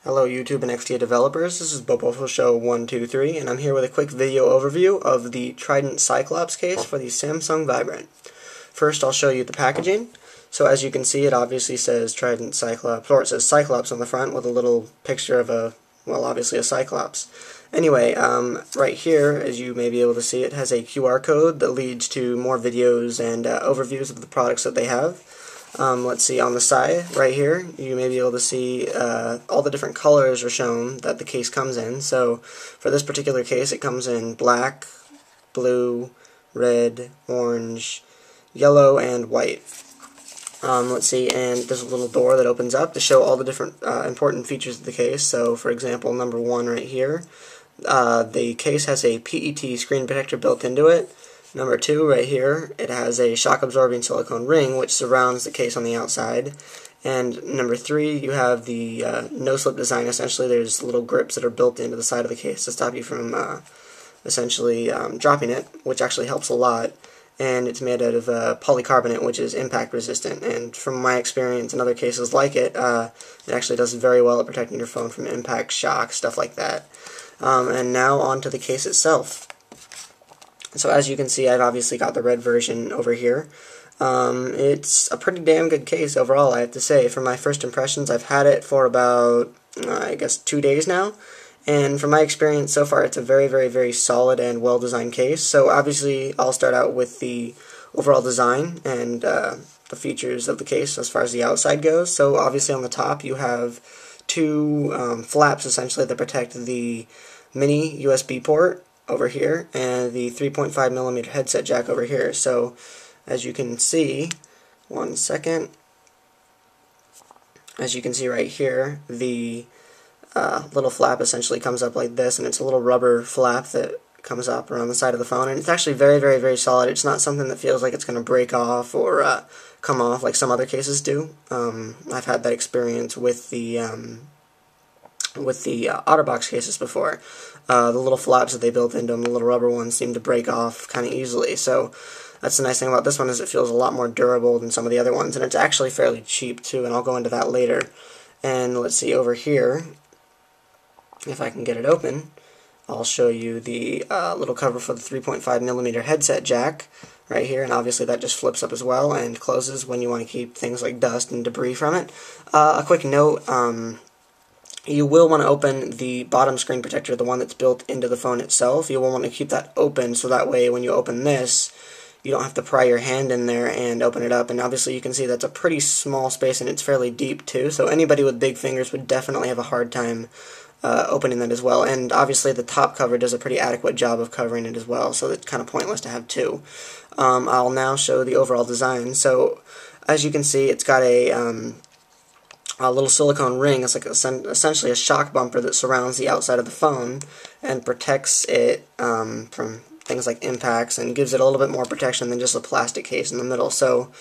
Hello YouTube and XDA developers, this is Bobo Show 123 and I'm here with a quick video overview of the Trident Cyclops case for the Samsung Vibrant. First I'll show you the packaging. So as you can see, it obviously says Trident Cyclops, or it says Cyclops on the front with a little picture of obviously a Cyclops. Anyway, right here, as you may be able to see, it has a QR code that leads to more videos and overviews of the products that they have. Let's see, on the side, right here, you may be able to see all the different colors are shown that the case comes in. So, for this particular case, it comes in black, blue, red, orange, yellow, and white. Let's see, and there's a little door that opens up to show all the different important features of the case. So, for example, number 1 right here, the case has a PET screen protector built into it. Number 2, right here, it has a shock-absorbing silicone ring which surrounds the case on the outside. And number 3, you have the no-slip design. Essentially, there's little grips that are built into the side of the case to stop you from essentially dropping it, which actually helps a lot. And it's made out of polycarbonate, which is impact resistant. And from my experience in other cases like it, it actually does very well at protecting your phone from impact, shock, stuff like that. And now on to the case itself. So as you can see, I've obviously got the red version over here. It's a pretty damn good case overall, I have to say. For my first impressions, I've had it for about, I guess, 2 days now. And from my experience so far, it's a very, very, very solid and well-designed case. So obviously, I'll start out with the overall design and the features of the case as far as the outside goes. So obviously on the top, you have two flaps, essentially, that protect the mini USB port over here and the 3.5mm headset jack over here. So as you can see, one second, as you can see right here, the little flap essentially comes up like this, and it's a little rubber flap that comes up around the side of the phone, and it's actually very, very, very solid. It's not something that feels like it's going to break off or come off like some other cases do. I've had that experience with the OtterBox cases before. The little flaps that they built into them, the little rubber ones, seem to break off kind of easily. So that's the nice thing about this one, is it feels a lot more durable than some of the other ones, and it's actually fairly cheap too, and I'll go into that later. And let's see, over here, if I can get it open, I'll show you the little cover for the 3.5mm headset jack right here, and obviously that just flips up as well and closes when you want to keep things like dust and debris from it. A quick note, you will want to open the bottom screen protector, the one that's built into the phone itself. You will want to keep that open so that way when you open this, you don't have to pry your hand in there and open it up. And obviously you can see that's a pretty small space, and it's fairly deep too, so anybody with big fingers would definitely have a hard time opening that as well. And obviously the top cover does a pretty adequate job of covering it as well, so it's kind of pointless to have two. I'll now show the overall design. So as you can see, it's got a little silicone ring. It's like essentially a shock bumper that surrounds the outside of the phone and protects it from things like impacts, and gives it a little bit more protection than just a plastic case in the middle. So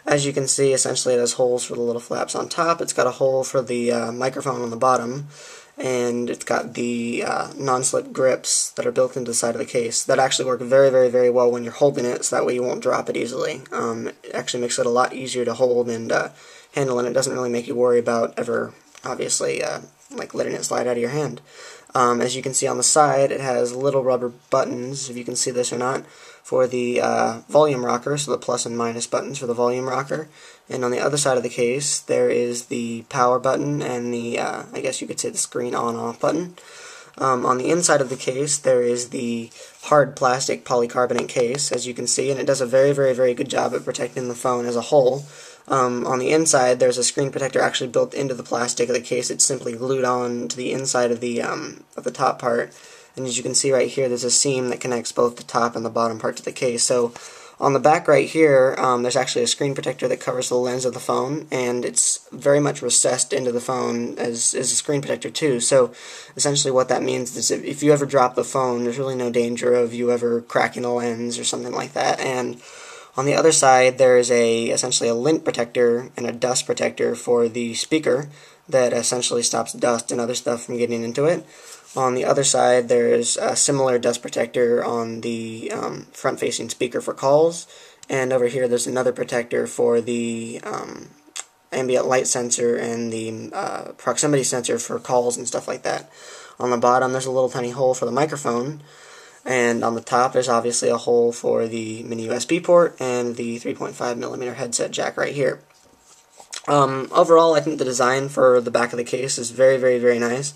as you can see, essentially it has holes for the little flaps on top. It's got a hole for the microphone on the bottom, and it's got the non-slip grips that are built into the side of the case that actually work very, very, very well when you're holding it, so that way you won't drop it easily. It actually makes it a lot easier to hold and handle, and it doesn't really make you worry about ever, obviously, like letting it slide out of your hand. As you can see on the side, it has little rubber buttons, if you can see this or not, for the volume rocker, so the plus and minus buttons for the volume rocker. And on the other side of the case, there is the power button and the, I guess you could say, the screen on-off button. On the inside of the case, there is the hard plastic polycarbonate case, as you can see, and it does a very, very, very good job at protecting the phone as a whole. On the inside, there's a screen protector actually built into the plastic of the case. It's simply glued on to the inside of the top part. And as you can see right here, there's a seam that connects both the top and the bottom part to the case. So on the back right here, there's actually a screen protector that covers the lens of the phone, and it's very much recessed into the phone as a screen protector too. So essentially what that means is if you ever drop the phone, there's really no danger of you ever cracking a lens or something like that. And on the other side, there is essentially a lint protector and a dust protector for the speaker that essentially stops dust and other stuff from getting into it. On the other side, there's a similar dust protector on the front-facing speaker for calls, and over here there's another protector for the ambient light sensor and the proximity sensor for calls and stuff like that. On the bottom there's a little tiny hole for the microphone, and on the top there's obviously a hole for the mini USB port and the 3.5mm headset jack right here. Overall, I think the design for the back of the case is very, very, very nice.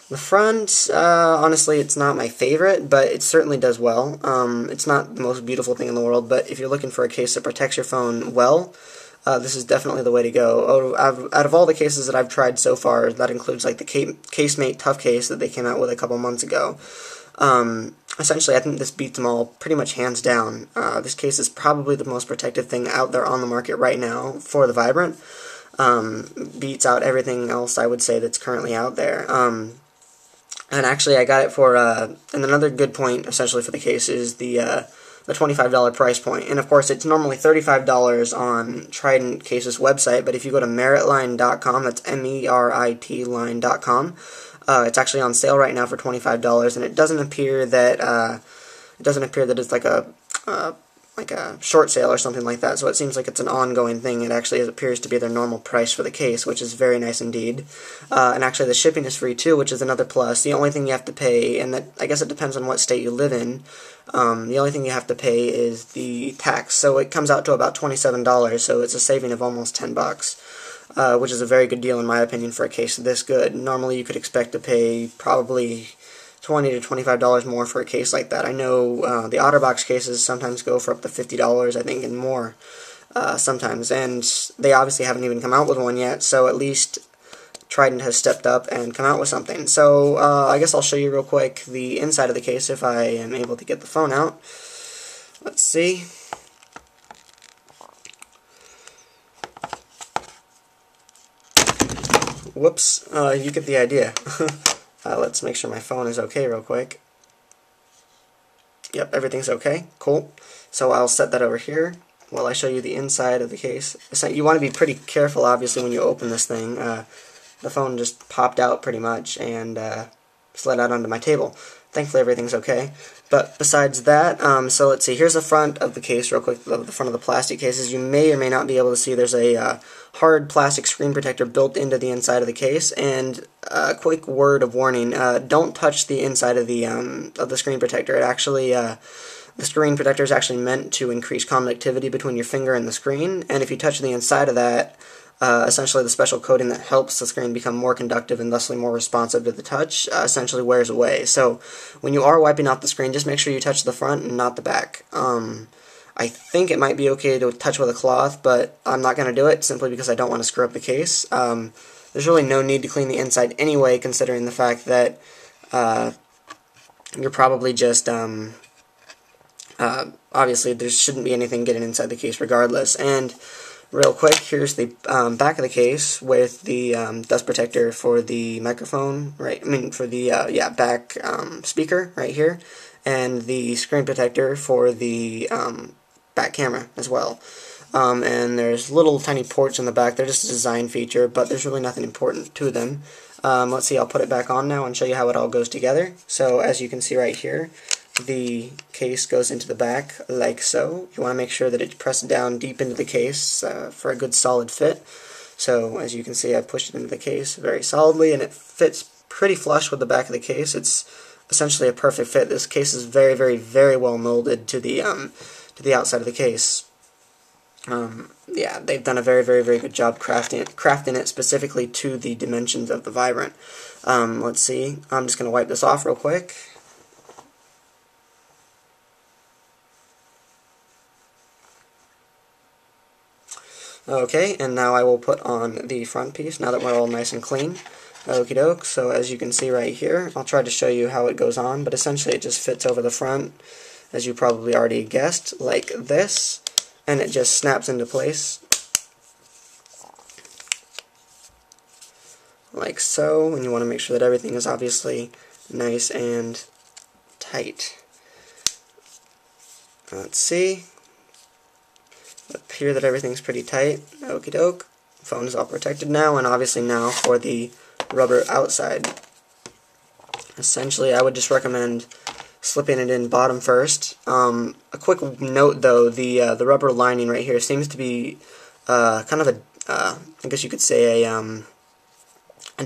The front, honestly, it's not my favorite, but it certainly does well. It's not the most beautiful thing in the world, but if you're looking for a case that protects your phone well, this is definitely the way to go. Out of all the cases that I've tried so far, that includes like the Casemate Tough case that they came out with a couple months ago. Essentially, I think this beats them all pretty much hands down. This case is probably the most protective thing out there on the market right now for the Vibrant. Beats out everything else I would say that's currently out there. And actually I got it for, and another good point essentially for the case is the $25 price point. And of course it's normally $35 on Trident Case's website, but if you go to meritline.com, that's MERIT line.com, it's actually on sale right now for $25, and it doesn't appear that it's like a short sale or something like that, so it seems like it's an ongoing thing. It actually appears to be their normal price for the case, which is very nice indeed. And actually the shipping is free too, which is another plus. The only thing you have to pay, and that I guess it depends on what state you live in, the only thing you have to pay is the tax. So it comes out to about $27, so it's a saving of almost $10, which is a very good deal in my opinion for a case this good. Normally you could expect to pay probably $20 to $25 more for a case like that. I know the OtterBox cases sometimes go for up to $50, I think, and more sometimes, and they obviously haven't even come out with one yet, so at least Trident has stepped up and come out with something. So I guess I'll show you real quick the inside of the case if I am able to get the phone out. Let's see. Whoops, you get the idea. Let's make sure my phone is okay real quick. Yep, everything's okay. Cool. So I'll set that over here while I show you the inside of the case. You want to be pretty careful, obviously, when you open this thing. The phone just popped out pretty much and slid out onto my table. Thankfully, everything's okay. But besides that, so let's see. Here's the front of the case real quick, the front of the plastic cases. You may or may not be able to see there's a hard plastic screen protector built into the inside of the case. And a quick word of warning, don't touch the inside of the screen protector. It actually, the screen protector is actually meant to increase conductivity between your finger and the screen. And if you touch the inside of that, essentially the special coating that helps the screen become more conductive and thusly more responsive to the touch essentially wears away. So when you are wiping off the screen, just make sure you touch the front and not the back. I think it might be okay to touch with a cloth, but I'm not going to do it simply because I don't want to screw up the case. There's really no need to clean the inside anyway, considering the fact that you're probably just obviously there shouldn't be anything getting inside the case regardless. And real quick, here's the back of the case with the dust protector for the microphone, right? I mean, for the back speaker right here, and the screen protector for the back camera as well. And there's little tiny ports in the back. They're just a design feature, but there's really nothing important to them. Let's see, I'll put it back on now and show you how it all goes together. So as you can see right here, the case goes into the back like so. You want to make sure that it's pressed down deep into the case for a good solid fit. So as you can see, I pushed it into the case very solidly, and it fits pretty flush with the back of the case. It's essentially a perfect fit. This case is very, very, very well molded to the outside of the case. Yeah, they've done a very, very, very good job crafting it specifically to the dimensions of the Vibrant. Let's see. I'm just going to wipe this off real quick. Okay, and now I will put on the front piece now that we're all nice and clean. Okie doke, so as you can see right here, I'll try to show you how it goes on, but essentially it just fits over the front, as you probably already guessed, like this, and it just snaps into place. Like so, and you want to make sure that everything is obviously nice and tight. Let's see. Appear that everything's pretty tight. Okie doke. Phone is all protected now, and obviously now for the rubber outside. Essentially, I would just recommend slipping it in bottom first. A quick note though, the rubber lining right here seems to be kind of I guess you could say a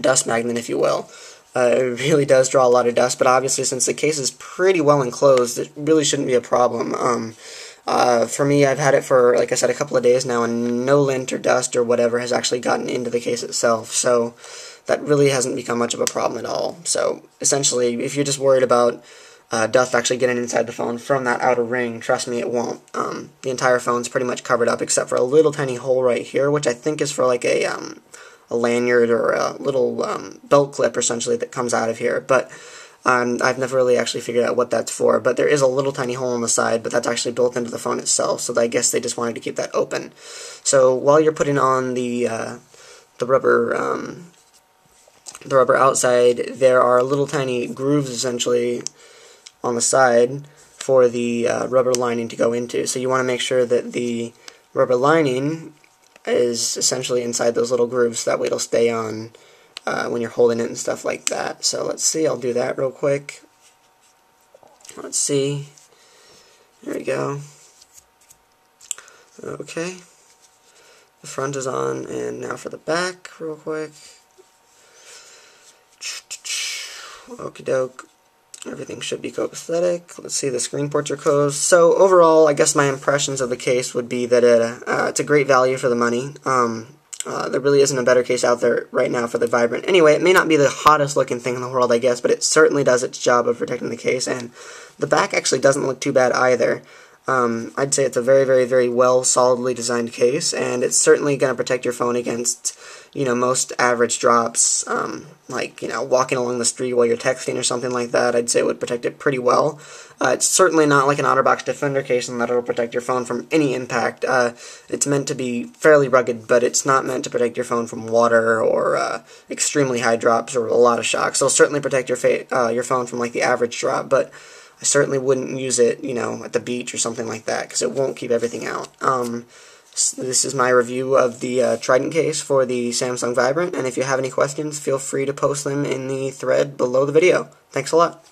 dust magnet, if you will. It really does draw a lot of dust, but obviously since the case is pretty well enclosed, it really shouldn't be a problem. For me, I've had it for, like I said, a couple of days now, and no lint or dust or whatever has actually gotten into the case itself, so that really hasn't become much of a problem at all. So essentially, if you're just worried about dust actually getting inside the phone from that outer ring, trust me, it won't. The entire phone's pretty much covered up except for a little tiny hole right here, which I think is for like a lanyard or a little belt clip, essentially, that comes out of here. But I've never really actually figured out what that's for. But there is a little tiny hole on the side, but that's actually built into the phone itself, so I guess they just wanted to keep that open. So while you're putting on the rubber outside, there are little tiny grooves, essentially, on the side for the rubber lining to go into. So you want to make sure that the rubber lining is essentially inside those little grooves. That way it'll stay on when you're holding it and stuff like that. So let's see, I'll do that real quick. Let's see. There we go. Okay. The front is on, and now for the back, real quick. Okie doke. Everything should be copacetic. Let's see, the screen ports are closed. So overall, I guess my impressions of the case would be that it's a great value for the money. There really isn't a better case out there right now for the Vibrant. Anyway, it may not be the hottest looking thing in the world, I guess, but it certainly does its job of protecting the case, and the back actually doesn't look too bad either. I'd say it's a very, very, very well, solidly designed case, and it's certainly going to protect your phone against, most average drops, like, walking along the street while you're texting or something like that. I'd say it would protect it pretty well. It's certainly not like an OtterBox Defender case in that it'll protect your phone from any impact. It's meant to be fairly rugged, but it's not meant to protect your phone from water or extremely high drops or a lot of shocks. It'll certainly protect your phone from, like, the average drop, but I certainly wouldn't use it, at the beach or something like that, because it won't keep everything out. This is my review of the Trident case for the Samsung Vibrant, and if you have any questions, feel free to post them in the thread below the video. Thanks a lot.